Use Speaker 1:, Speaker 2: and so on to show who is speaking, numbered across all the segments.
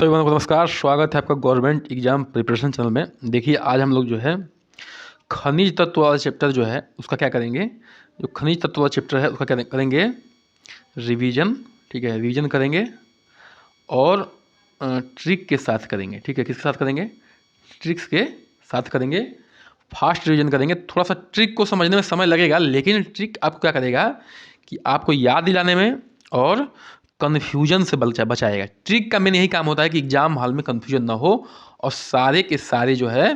Speaker 1: सभी को नमस्कार। स्वागत है आपका गवर्नमेंट एग्जाम प्रिपरेशन चैनल में। देखिए आज हम लोग जो है खनिज तत्व वाला चैप्टर जो है उसका क्या करेंगे, जो खनिज तत्व वाला चैप्टर है उसका क्या करेंगे, रिवीजन। ठीक है, रिवीजन करेंगे और ट्रिक के साथ करेंगे। ठीक है, किसके साथ करेंगे, ट्रिक्स के साथ करेंगे। फास्ट रिवीजन करेंगे। थोड़ा सा ट्रिक को समझने में समय लगेगा, लेकिन ट्रिक आपको क्या करेगा कि आपको याद दिलाने में और कन्फ्यूजन से बचाएगा। ट्रिक का मेन यही काम होता है कि एग्जाम हॉल में कन्फ्यूजन ना हो और सारे के सारे जो है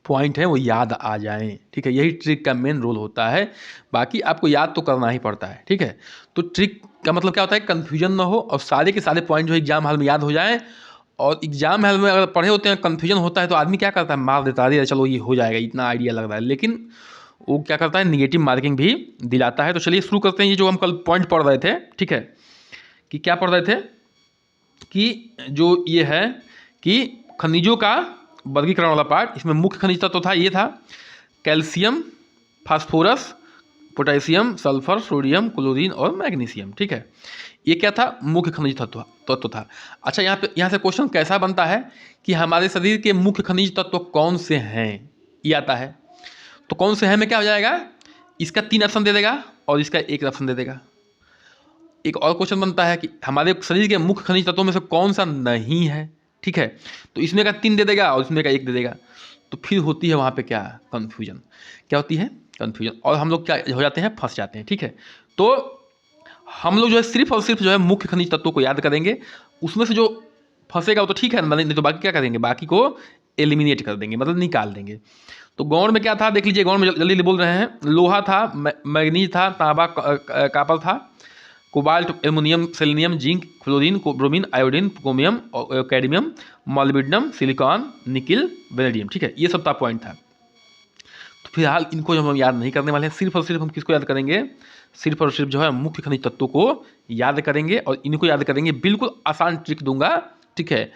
Speaker 1: पॉइंट हैं वो याद आ जाएं। ठीक है, यही ट्रिक का मेन रोल होता है। बाकी आपको याद तो करना ही पड़ता है। ठीक है, तो ट्रिक का मतलब क्या होता है, कन्फ्यूजन ना हो और सारे के सारे पॉइंट जो है एग्जाम हॉल में याद हो जाएं। और एग्जाम हॉल में अगर पढ़े होते हैं कन्फ्यूजन होता है तो आदमी क्या करता है, मार देता है, अरे चलो ये हो जाएगा, इतना आइडिया लग रहा है। लेकिन वो क्या करता है, निगेटिव मार्किंग भी दिलाता है। तो चलिए शुरू करते हैं। ये जो हम कल पॉइंट पढ़ रहे थे, ठीक है, कि क्या पढ़ रहे थे कि जो ये है कि खनिजों का वर्गीकरण वाला पार्ट, इसमें मुख्य खनिज तत्व था, ये था calcium, phosphorus, potassium, sulphur, sodium, chlorine और मैग्नीशियम। ठीक है, ये क्या था, मुख्य खनिज तत्व था। अच्छा, यहाँ से क्वेश्चन कैसा बनता है कि हमारे शरीर के मुख्य खनिज तत्व कौन से हैं, ये आता है। तो कौन से हैं में क्या हो जाएगा, इसका 3 ऑप्शन दे देगा और इसका 1 ऑप्शन दे देगा। एक और क्वेश्चन बनता है कि हमारे शरीर के मुख्य खनिज तत्वों में से कौन सा नहीं है। ठीक है, तो इसमें का 3 दे देगा और इसमें का 1 दे देगा। तो फिर होती है वहाँ पे क्या, कन्फ्यूजन। क्या होती है, कन्फ्यूजन, और हम लोग क्या हो जाते हैं, फंस जाते हैं। ठीक है, तो हम लोग जो है सिर्फ और सिर्फ जो है मुख्य खनिज तत्वों को याद करेंगे। उसमें से जो फंसेगा वो तो ठीक है, नहीं तो बाकी क्या करेंगे, बाकी को एलिमिनेट कर देंगे, मतलब निकाल देंगे। तो गौण में क्या था, देख लीजिए, गौण में जल्दी जल्दी बोल रहे हैं। लोहा था, मैग्नीज था, तांबा कापर था, cobalt, aluminium, selenium, zinc, fluorine, bromine, iodine, chromium, cadmium, molybdenum, silicon, nickel, vanadium. ठीक है, ये सब था पॉइंट था। तो फिलहाल इनको जो हम याद नहीं करने वाले हैं, सिर्फ और सिर्फ हम किसको याद करेंगे, सिर्फ और सिर्फ जो है मुख्य खनिज तत्वों को याद करेंगे और इनको याद करेंगे। बिल्कुल आसान ट्रिक दूंगा। ठीक है,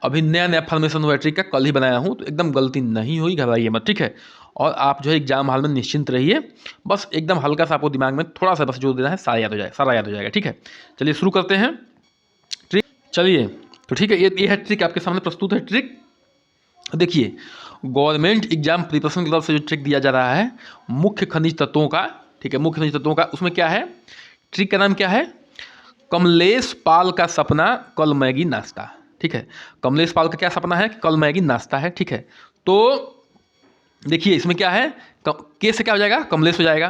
Speaker 1: अभी नया नया फॉर्मेशन हुआ ट्रिक का, कल ही बनाया हूँ, तो एकदम गलती नहीं हुई, घबराइए मत। ठीक है, और आप जो है एग्जाम हॉल में निश्चिंत रहिए। बस एकदम हल्का सा आपको दिमाग में थोड़ा सा बस जो देना है, सारा याद हो जाएगा, सारा याद हो जाएगा। ठीक है, चलिए शुरू करते हैं ट्रिक। चलिए, तो ठीक है, ये है ट्रिक, आपके सामने प्रस्तुत है ट्रिक। देखिए, गवर्नमेंट एग्जाम प्रिपरेशन की तरफ से जो ट्रिक दिया जा रहा है मुख्य खनिज तत्वों का, ठीक है, मुख्य खनिज तत्वों का, उसमें क्या है, ट्रिक का नाम क्या है, कमलेश पाल का सपना कल मैगी नाश्ता। ठीक है, कमलेश पाल का क्या सपना है, कल मैगी नाश्ता है। ठीक है, तो देखिए इसमें क्या है, के से क्या हो जाएगा, कमलेश हो जाएगा,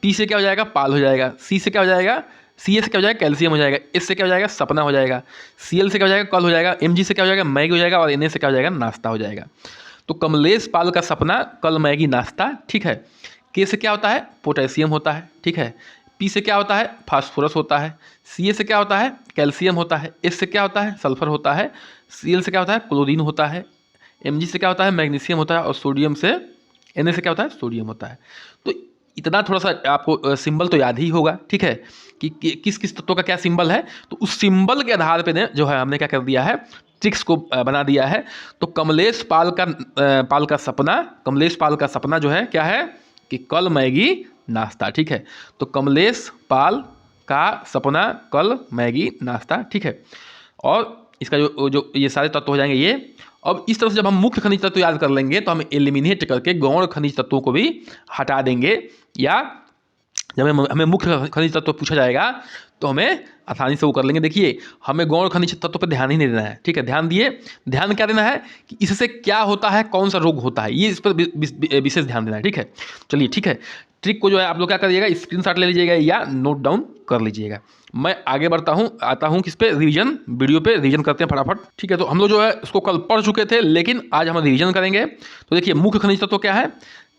Speaker 1: पी से क्या हो जाएगा, पाल हो जाएगा, सी से क्या हो जाएगा, सी ए से क्या हो जाएगा, कैल्शियम हो जाएगा, एस से क्या हो जाएगा, सपना हो जाएगा, सी एल से क्या हो जाएगा, कल हो जाएगा, एम जी से क्या हो जाएगा, मैगी हो जाएगा, और एन ए से क्या हो जाएगा, नाश्ता हो जाएगा। तो कमलेश पाल का सपना कल मैगी नाश्ता। ठीक है, के से क्या होता है, पोटेशियम होता है। ठीक है, पी से क्या होता है, फास्फोरस होता है, सी ए से क्या होता है, कैल्शियम होता है, एस से क्या होता है, सल्फर होता है, सी एल से क्या होता है, क्लोरीन होता है, एम जी से क्या होता है, मैग्नीशियम होता है, और सोडियम से, एन ए से क्या होता है, सोडियम होता है। तो इतना थोड़ा सा आपको सिंबल तो याद ही होगा। ठीक है, कि किस किस तत्वों का क्या सिंबल है, तो उस सिंबल के आधार पे जो है हमने क्या कर दिया है, ट्रिक्स को बना दिया है। तो कमलेश पाल का सपना, कमलेश पाल का सपना जो है क्या है, कि कल मैगी नाश्ता। ठीक है, तो कमलेश पाल का सपना कल मैगी नाश्ता। ठीक है, और इसका जो जो ये सारे तत्व हो जाएंगे ये। अब इस तरह से जब हम मुख्य खनिज तत्व याद कर लेंगे तो हम एलिमिनेट करके गौण खनिज तत्वों को भी हटा देंगे, या जब हमें मुख्य खनिज तत्व पूछा जाएगा तो हमें आसानी से वो कर लेंगे। देखिए, हमें गौण खनिज तत्व पर ध्यान ही नहीं देना है। ठीक है, ध्यान दिए, ध्यान क्या देना है कि इससे क्या होता है, कौन सा रोग होता है, ये इस पर विशेष ध्यान देना है। ठीक है, चलिए ठीक है, ट्रिक को जो है आप लोग क्या करिएगा, स्क्रीनशॉट ले लीजिएगा या नोट डाउन कर लीजिएगा। मैं आगे बढ़ता हूँ, आता हूँ किस पे, रिवीजन, वीडियो पे रिवीजन करते हैं फटाफट। ठीक है, तो हम लोग जो है उसको कल पढ़ चुके थे, लेकिन आज हम रिवीजन करेंगे। तो देखिए, मुख्य खनिज तत्व क्या है,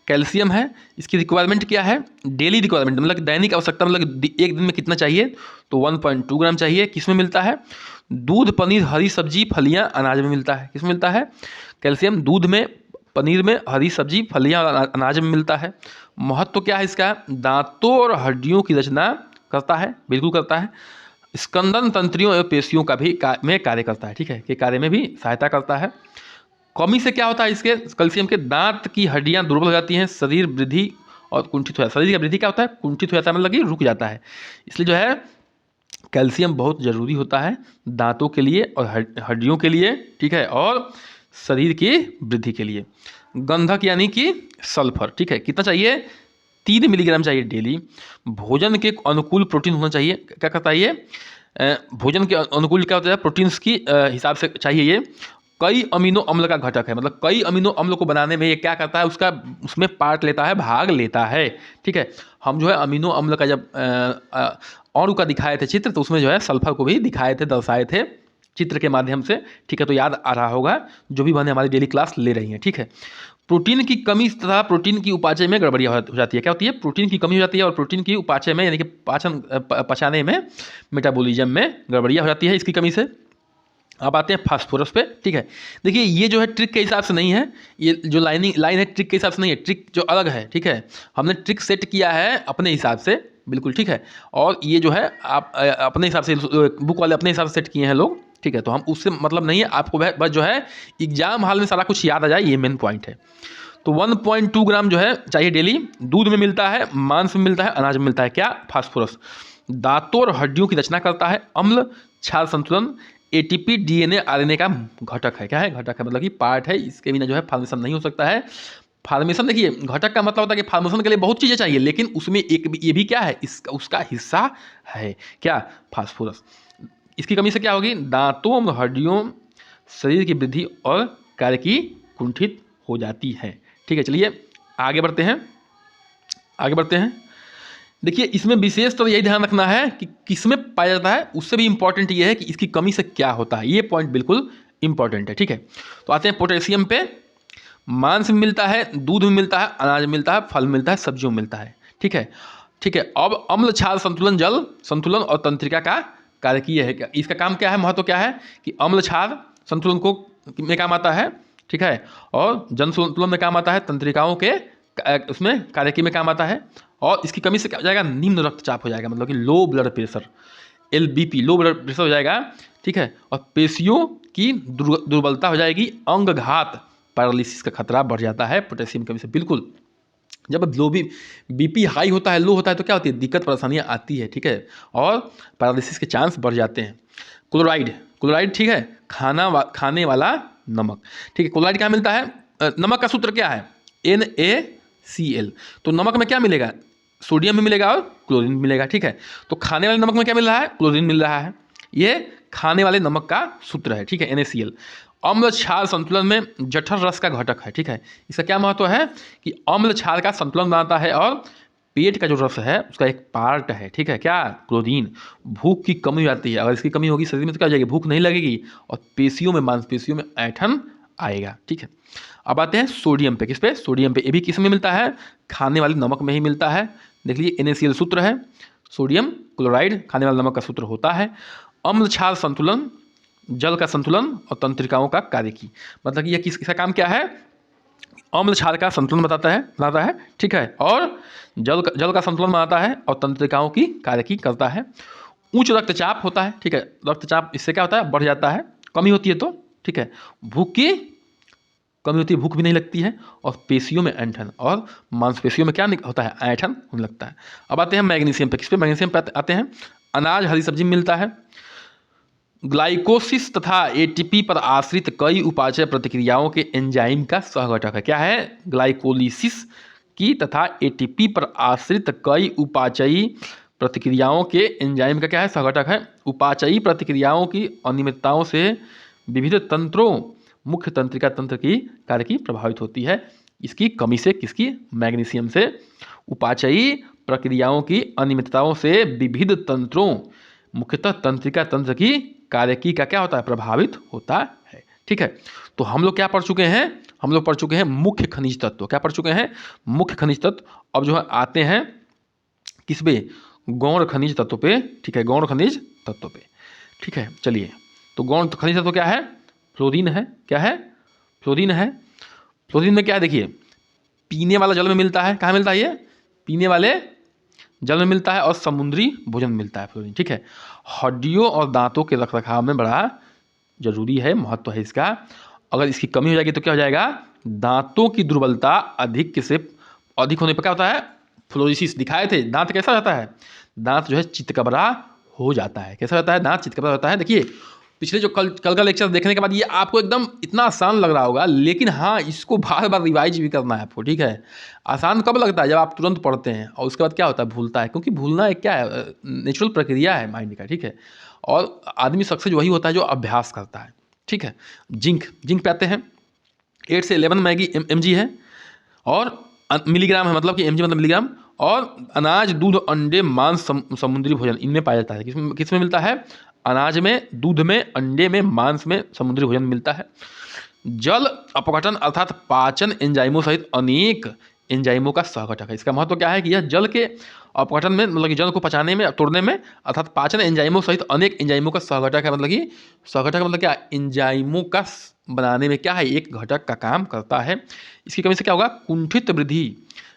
Speaker 1: कैल्शियम है। इसकी रिक्वायरमेंट क्या है, डेली रिक्वायरमेंट, मतलब दैनिक आवश्यकता, मतलब एक दिन में कितना चाहिए, तो 1.2 ग्राम चाहिए। किस में मिलता है, दूध, पनीर, हरी सब्जी, फलियां, अनाज में मिलता है। किस में मिलता है, कैल्शियम दूध में, पनीर में, हरी सब्जी, फलियां और अनाज में मिलता है। महत्व क्या है इसका, दांतों और हड्डियों की रचना करता है, बिल्कुल करता है। स्कंदन तंत्रियों एवं पेशियों का भी में कार्य करता है। ठीक है, के कार्य में भी सहायता करता है। कमी से क्या होता है इसके, कैल्शियम के, दांत की हड्डियां दुर्बल हो जाती हैं, शरीर वृद्धि और कुंठित हो जाता है। शरीर का वृद्धि क्या होता है, कुंठित हो जाता है, मतलब कि रुक जाता है। इसलिए जो है कैल्शियम बहुत ज़रूरी होता है दांतों के लिए और हड्डियों के लिए, ठीक है, और शरीर की वृद्धि के लिए। गंधक यानी कि सल्फर, ठीक है, कितना चाहिए? 3 मिलीग्राम चाहिए डेली। भोजन के अनुकूल प्रोटीन होना चाहिए। क्या कहता है ये? भोजन के अनुकूल क्या होता है? प्रोटीन्स की हिसाब से चाहिए ये। कई अमीनो अम्ल का घटक है, मतलब कई अमीनो अम्ल को बनाने में ये क्या करता है, उसका उसमें पार्ट लेता है, भाग लेता है, ठीक है। हम जो है अमीनो अम्ल का जब और का दिखाए थे चित्र, तो उसमें जो है सल्फर को भी दिखाए थे, दर्शाए थे चित्र के माध्यम से, ठीक है। तो याद आ रहा होगा जो भी बहनें हमारी डेली क्लास ले रही हैं, ठीक है। प्रोटीन की कमी तथा प्रोटीन की उपाचय में गड़बड़ियाँ हो जाती है। क्या होती है? प्रोटीन की कमी हो जाती है और प्रोटीन की उपाचय में यानी कि पाचन पचाने में, मेटाबॉलिज्म में गड़बड़ियाँ हो जाती है इसकी कमी से। अब आते हैं फास्फोरस पे, ठीक है। देखिए ये जो है ट्रिक के हिसाब से नहीं है, ये जो लाइन है ट्रिक के हिसाब से नहीं है, ट्रिक जो अलग है, ठीक है। हमने ट्रिक सेट किया है अपने हिसाब से, बिल्कुल ठीक है। और ये जो है आप अपने हिसाब से, बुक वाले अपने हिसाब से सेट किए हैं लोग, ठीक है। तो हम उससे मतलब नहीं है, आपको बस जो है एग्जाम हाल में सारा कुछ याद आ जाए, ये मेन पॉइंट है। तो 1.2 ग्राम जो है चाहिए डेली। दूध में मिलता है, मांस में मिलता है, अनाज में मिलता है। क्या? फास्फोरस। दांतों और हड्डियों की रचना करता है। अम्ल क्षार संतुलन एटीपी डीएनए आरएनए का घटक है। क्या है? घटक है, मतलब कि पार्ट है, इसके बिना जो है फॉर्मेशन नहीं हो सकता है। फॉर्मेशन देखिए, घटक का मतलब होता है कि फॉर्मेशन के लिए बहुत चीज़ें चाहिए, लेकिन उसमें एक ये भी क्या है, इसका उसका हिस्सा है। क्या? फास्फोरस। इसकी कमी से क्या होगी? दांतों और हड्डियों, शरीर की वृद्धि और कार्य की कुंठित हो जाती है, ठीक है। चलिए आगे बढ़ते हैं, आगे बढ़ते हैं। देखिए इसमें विशेष तो यही ध्यान रखना है कि किसमें पाया जाता है, उससे भी इंपॉर्टेंट ये है कि इसकी कमी से क्या होता है, ये पॉइंट बिल्कुल इंपॉर्टेंट है, ठीक है। तो आते हैं पोटेशियम पे। मांस में मिलता है, दूध में मिलता है, अनाज में मिलता है, फल में मिलता है, सब्जियों में मिलता है, ठीक है, ठीक है। अब अम्ल क्षार संतुलन, जल संतुलन और तंत्रिका का कार्यकीय है। इसका काम क्या है, महत्व क्या है कि अम्ल क्षार संतुलन को में काम आता है, ठीक है, और जन संतुलन में काम आता है, तंत्रिकाओं के उसमें कार्यकीय में काम आता है। और इसकी कमी से क्या हो जाएगा? निम्न रक्तचाप हो जाएगा, मतलब कि low blood pressure, LBP, low blood pressure हो जाएगा, ठीक है। और पेशियों की दुर्बलता हो जाएगी, अंगघात, पैरालिसिस का खतरा बढ़ जाता है पोटेशियम की कमी से, बिल्कुल। जब लो BP हाई होता है, लो होता है, तो क्या होती है? दिक्कत परेशानियाँ आती है, ठीक है, और पैरालिसिस के चांस बढ़ जाते हैं। क्लोराइड, क्लोराइड, ठीक है, खाने वाला नमक, ठीक है। क्लोराइड कहाँ मिलता है? नमक का सूत्र क्या है? NaCl। तो नमक में क्या मिलेगा? सोडियम में मिलेगा और क्लोरीन में मिलेगा, ठीक है। तो खाने वाले नमक में क्या मिल रहा है? क्लोरीन मिल रहा है। ये खाने वाले नमक का सूत्र है, ठीक है, NaCl। अम्ल क्षार संतुलन में जठर रस का घटक है, ठीक है। इसका क्या महत्व है कि अम्ल क्षार का संतुलन बनाता है और पेट का जो रस है उसका एक पार्ट है, ठीक है। क्या? क्लोरीन। भूख की कमी हो जाती है, अगर इसकी कमी होगी शरीर में तो क्या हो जाएगी? भूख नहीं लगेगी और पेशियों में, मांसपेशियों में ऐंठन आएगा, ठीक है। अब आते हैं सोडियम पे। किस पे? सोडियम पे। ये भी किस में मिलता है? खाने वाले नमक में ही मिलता है। देख लीजिए NaCl सूत्र है, सोडियम क्लोराइड खाने वाले नमक का सूत्र होता है। अम्ल क्षार संतुलन, जल का संतुलन और तंत्रिकाओं का कार्य की, मतलब कि यह किसका काम क्या है? अम्ल क्षार का संतुलन बनाता है, ठीक है, और जल का संतुलन बनाता है और तंत्रिकाओं की कार्य की करता है। उच्च रक्तचाप होता है, ठीक है, रक्तचाप इससे क्या होता है? बढ़ जाता है, कमी होती है तो, ठीक है। भूख की कमी होती है, भूख भी नहीं लगती है, और पेशियों में ऐंठन, और मांसपेशियों में क्या होता है? ऐंठन होने लगता है। अब आते हैं मैग्नीशियम पे। किस पे? मैग्नीशियम पे आते हैं। अनाज, हरी सब्जी में मिलता है। ग्लाइकोसिस तथा ATP पर आश्रित कई उपाचय प्रतिक्रियाओं के एंजाइम का सहघटक है। क्या है? ग्लाइकोलिसिस की तथा ATP पर आश्रित कई उपाचयी प्रतिक्रियाओं के एंजाइम का क्या है? सहघटक है। उपाचयी प्रतिक्रियाओं की अनियमितताओं से विविध तंत्रों, मुख्य तंत्रिका तंत्र की कार्य की प्रभावित होती है। इसकी कमी से, किसकी? मैग्नीशियम से। उपाचयी प्रक्रियाओं की अनियमितताओं से विविध तंत्रों, मुख्यतः तंत्रिका तंत्र की कार्यकी का क्या होता है? प्रभावित होता है, ठीक है। तो हम लोग क्या पढ़ चुके हैं? हम लोग पढ़ चुके हैं मुख्य खनिज तत्व। क्या पढ़ चुके हैं? मुख्य खनिज तत्व। अब जो है आते हैं किस पे? गौण खनिज तत्व पे, ठीक है, गौण खनिज तत्व पे, ठीक है। चलिए, तो गौण खनिज तत्व क्या है? फ्लोरीन है। क्या है? फ्लोरीन है। फ्लोरीन में क्या है? देखिए, पीने वाला जल में मिलता है। कहाँ मिलता है ये? पीने वाले जल में मिलता है और समुद्री भोजन में मिलता है फ्लोरीन, ठीक है। हड्डियों और दांतों के रखरखाव में बड़ा जरूरी है, महत्व है इसका। अगर इसकी कमी हो जाएगी तो क्या हो जाएगा? दांतों की दुर्बलता अधिक होने पर क्या होता है? फ्लोरोसिस दिखाए थे। दांत कैसा रहता है? दांत जो है चितकबरा हो जाता है। कैसा रहता है? दांत चितकबरा रहता है। देखिए पिछले जो कल का लेक्चर देखने के बाद ये आपको एकदम इतना आसान लग रहा होगा, लेकिन हाँ इसको बार बार रिवाइज भी करना है आपको, ठीक है। आसान कब लगता है? जब आप तुरंत पढ़ते हैं और उसके बाद क्या होता है, भूलता है, क्योंकि भूलना एक क्या है, नेचुरल प्रक्रिया है माइंड का, ठीक है। और आदमी सक्सेस वही होता है जो अभ्यास करता है, ठीक है। जिंक जिंक पे आते हैं। 8 से 11 मैगी mg है और मिलीग्राम है, मतलब कि mg मतलब मिलीग्राम। और अनाज, दूध, अंडे, मांस, समुद्री भोजन इनमें पाया जाता है। किसमें मिलता है? अनाज में, दूध में, अंडे में, मांस में, समुद्री भोजन मिलता है। जल अपघटन अर्थात पाचन एंजाइमों सहित अनेक एंजाइमों का सहघटक है। इसका महत्व क्या है कि यह जल के अपघटन में, मतलब कि जल को पचाने में, तोड़ने में, अर्थात पाचन एंजाइमों सहित अनेक एंजाइमों का सहघटक है। मतलब कि सहघटक मतलब क्या? एंजाइमों का बनाने में क्या है, एक घटक का काम करता है। इसकी कमी से क्या होगा? कुंठित वृद्धि,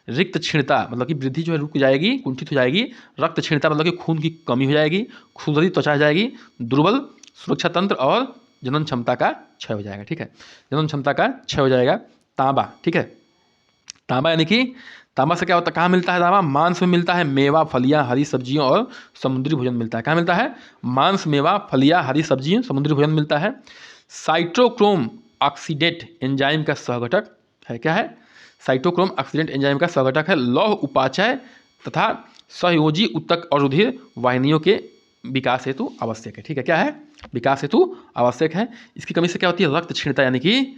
Speaker 1: रिक्त क्षीणता, मतलब कि वृद्धि जो है रुक जाएगी, कुंठित हो जाएगी। रक्त क्षीणता मतलब कि खून की कमी हो जाएगी। खुरदरी त्वचा हो जाएगी। दुर्बल सुरक्षा तंत्र और जनन क्षमता का क्षय हो जाएगा, ठीक है। जनन क्षमता का क्षय हो जाएगा। तांबा, ठीक है। तांबा यानी कि तांबा से क्या होता है? कहाँ मिलता है तांबा? मांस में मिलता है, मेवा, फलियां, हरी सब्जियों और समुद्री भोजन मिलता है। कहाँ मिलता है? मांस, मेवा, फलियां, हरी सब्जियां, समुद्री भोजन मिलता है। साइटोक्रोम ऑक्सीडेट एंजाइम का सहघटक है। क्या है? साइटोक्रोम ऑक्सीडेंट एंजाइम का सहघटक है। लौह उपाचय तथा सहयोजी ऊतक और रुधिर वाहिनियों के विकास हेतु आवश्यक है, ठीक है। क्या है? विकास हेतु आवश्यक है। इसकी कमी से क्या होती है? रक्त क्षीणता यानी कि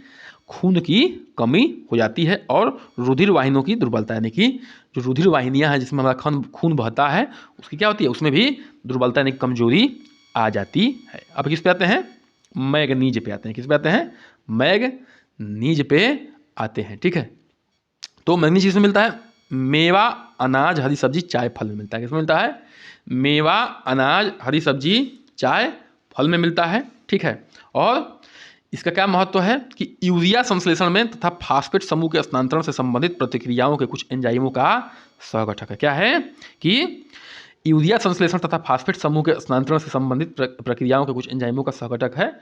Speaker 1: खून की कमी हो जाती है। और रुधिर वाहिनियों की दुर्बलता यानी कि जो रुधिर वाहिनियां हैं जिसमें हमारा खून बहता है, उसकी क्या होती है? उसमें भी दुर्बलता यानी कमजोरी आ जाती है। अब किस पे आते हैं? मैग्नीज पे आते हैं। किस पे आते हैं? मैग्नीज पे आते हैं, ठीक है। तो मैग्नीज किसमें मिलता है? मेवा, अनाज, हरी सब्जी, चाय, फल में मिलता है। किसमें मिलता है? मेवा, अनाज, हरी सब्जी, चाय, फल में मिलता है, ठीक है। और इसका क्या महत्व है कि यूरिया संश्लेषण में तथा फास्फेट समूह के स्थानांतरण से संबंधित प्रतिक्रियाओं के कुछ एंजाइमों का सहघटक है। क्या है? कि यूरिया संश्लेषण तथा फास्फेट समूह के स्थानांतरण से संबंधित प्रक्रियाओं के कुछ एंजाइमों का सहघटक है।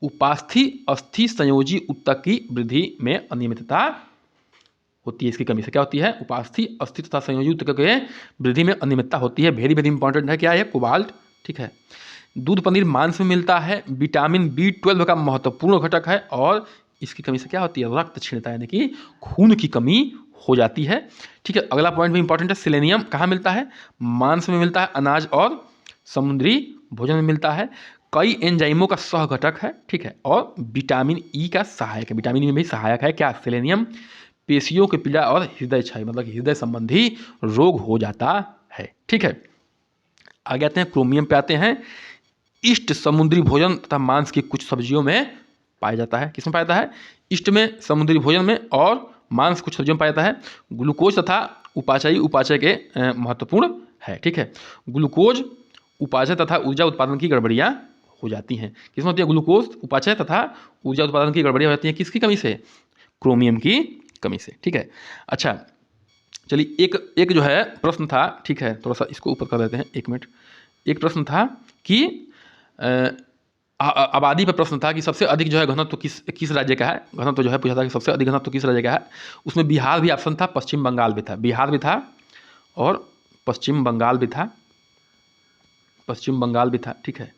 Speaker 1: उपास्थि अस्थि संयोजी ऊतक की वृद्धि में अनियमितता होती है। इसकी कमी से क्या होती है? उपास्थि अस्थि तथा संयोजी ऊतक के वृद्धि में अनियमितता होती है। वेरी वेरी इंपॉर्टेंट है। क्या है? कोबाल्ट, ठीक है। दूध, पनीर, मांस में मिलता है। विटामिन B12 का महत्वपूर्ण घटक है। और इसकी कमी से क्या होती है? रक्त क्षीणता यानी कि खून की कमी हो जाती है, ठीक है। अगला पॉइंट भी इंपॉर्टेंट है। सेलेनियम कहाँ मिलता है? मांस में मिलता है, अनाज और समुद्री भोजन में मिलता है। कई एंजाइमों का सह घटक है, ठीक है। और विटामिन ई का सहायक है। विटामिन ई में भी सहायक है। क्या? सेलेनियम। पेशियों के पीड़ा और हृदय क्षय, मतलब हृदय संबंधी रोग हो जाता है, ठीक है। आगे आते हैं, क्रोमियम पे आते हैं। इष्ट समुद्री भोजन तथा मांस की कुछ सब्जियों में पाया जाता है। किसमें पाया जाता है? इष्ट में, समुद्री भोजन में, और मांस कुछ सब्जियों में पाया जाता है। ग्लूकोज तथा उपाचय के महत्वपूर्ण है, ठीक है। ग्लूकोज उपाचय तथा ऊर्जा उत्पादन की गड़बड़ियाँ हो जाती हैं। किसमें होती है? ग्लूकोज उपाचय तथा ऊर्जा उत्पादन की गड़बड़ियाँ हो जाती हैं। किसकी कमी से? क्रोमियम की कमी से, ठीक है। अच्छा चलिए, एक जो है प्रश्न था, ठीक है, थोड़ा सा इसको ऊपर कर देते हैं, 1 मिनट। एक प्रश्न था कि आबादी पर प्रश्न था कि सबसे अधिक जो है घनत्व किस राज्य का है। घनत्व जो है पूछा था कि सबसे अधिक घनत्व किस राज्य का है। उसमें बिहार भी ऑप्शन था, पश्चिम बंगाल भी था। बिहार भी था और पश्चिम बंगाल भी था। पश्चिम बंगाल भी था, ठीक है।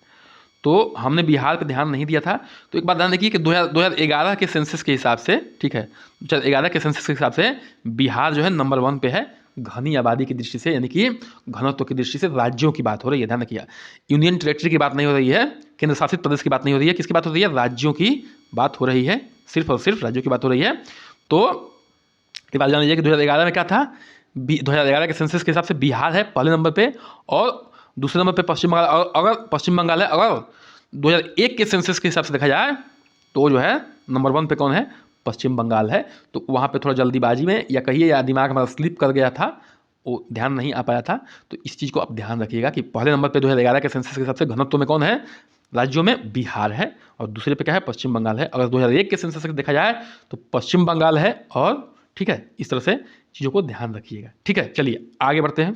Speaker 1: तो हमने बिहार पे ध्यान नहीं दिया था। तो एक बात ध्यान रखिए कि 2011 के सेंसस के हिसाब से, ठीक है, 2011 के सेंसस के हिसाब से बिहार जो है नंबर 1 पे है घनी आबादी की दृष्टि से, यानी कि घनत्व की दृष्टि से। राज्यों की बात हो रही है, ध्यान रखिए। यूनियन टेरेटरी की बात नहीं हो रही है, केंद्र शासित प्रदेश की बात नहीं हो रही है। किसकी बात हो रही है? राज्यों की बात हो रही है, सिर्फ और सिर्फ राज्यों की बात हो रही है। तो ये बात जान लीजिए कि 2011 में क्या था? 2011 के सेंसस के हिसाब से बिहार है पहले नंबर पे और दूसरे नंबर पे पश्चिम बंगाल। अगर पश्चिम बंगाल है, अगर 2001 के सेंसस के हिसाब से देखा जाए तो जो है नंबर 1 पे कौन है? पश्चिम बंगाल है। तो वहाँ पे थोड़ा जल्दीबाजी में या कहिए या दिमाग हमारा स्लिप कर गया था, वो ध्यान नहीं आ पाया था। तो इस चीज़ को आप ध्यान रखिएगा कि पहले नंबर पे 2011 के सेंसस के हिसाब से घनत्व में कौन है? राज्यों में बिहार है और दूसरे पे क्या है? पश्चिम बंगाल है। अगर 2001 के सेंसस से देखा जाए तो पश्चिम बंगाल है, और ठीक है, इस तरह से चीज़ों को ध्यान रखिएगा, ठीक है। चलिए आगे बढ़ते हैं,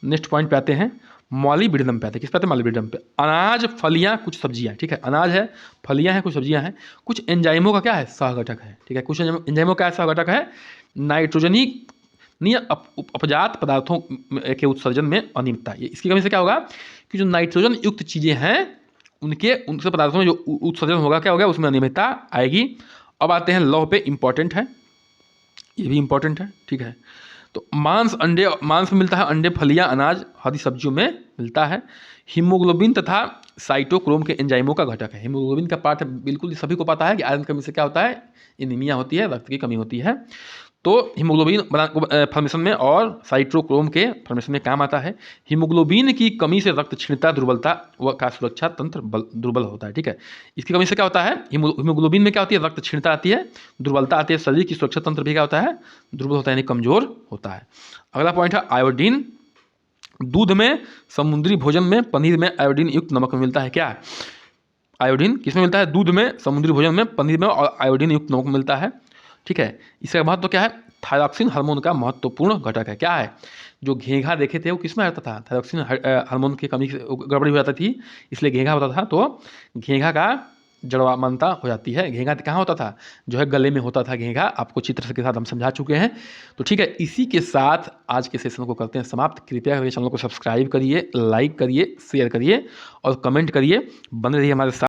Speaker 1: नेक्स्ट पॉइंट पे आते हैं। मॉलिब्डेनम पे आते हैं। किस पे आते हैं? मॉलिब्डेनम पे। अनाज, फलियां, कुछ सब्जियां, ठीक है। अनाज है, फलियां हैं, कुछ सब्जियां हैं। कुछ एंजाइमों का क्या है? सहघटक है, ठीक है। कुछ एंजाइमों का सहघटक है। नाइट्रोजनी अपजात पदार्थों के उत्सर्जन में अनियमितता। ये इसकी कमी से क्या होगा कि जो नाइट्रोजन युक्त चीज़ें हैं उनसे पदार्थों में जो उत्सर्जन होगा क्या होगा, उसमें अनियमितता आएगी। अब आते हैं लौह पे, इंपॉर्टेंट है, ये भी इंपॉर्टेंट है, ठीक है। तो मांस में मिलता है अंडे, फलियां, अनाज, हरी सब्जियों में मिलता है। हीमोग्लोबिन तथा साइटोक्रोम के एंजाइमों का घटक है। हीमोग्लोबिन का पार्ट बिल्कुल सभी को पता है कि आयरन की कमी से क्या होता है, एनीमिया होती है, रक्त की कमी होती है। तो हीमोग्लोबिन फॉर्मेशन में और साइटोक्रोम के फॉर्मेशन में काम आता है। हीमोग्लोबिन की कमी से रक्त क्षीणता, दुर्बलता व का सुरक्षा तंत्र दुर्बल होता है, ठीक है। इसकी कमी से क्या होता है, हीमोग्लोबिन में क्या होती है, रक्त क्षीणता आती है, दुर्बलता आती है, शरीर की सुरक्षा तंत्र भी क्या होता है, दुर्बल होता है, यानी कमजोर होता है। अगला पॉइंट है आयोडीन। दूध में, समुद्री भोजन में, पनीर में आयोडीन युक्त नमक में मिलता है। क्या आयोडीन किसमें मिलता है, दूध में, समुद्री भोजन में, पनीर में और आयोडीन युक्त नमक मिलता है, ठीक है। इसका महत्व क्या है, थायरॉक्सिन हार्मोन का महत्वपूर्ण घटक है। क्या है, जो घेंघा देखे थे वो किसमें आता था, थायरॉक्सिन हार्मोन की कमी से गड़बड़ी हो जाती थी, इसलिए घेंघा होता था। तो घेंघा का जड़वामनता हो जाती है। घेंघा कहाँ होता था, जो है गले में होता था घेंघा, आपको चित्र के साथ हम समझा चुके हैं। तो ठीक है, इसी के साथ आज के सेशन को करते हैं समाप्त। कृपया करके चैनल को सब्सक्राइब करिए, लाइक करिए, शेयर करिए और कमेंट करिए। बने रहिए हमारे साथ।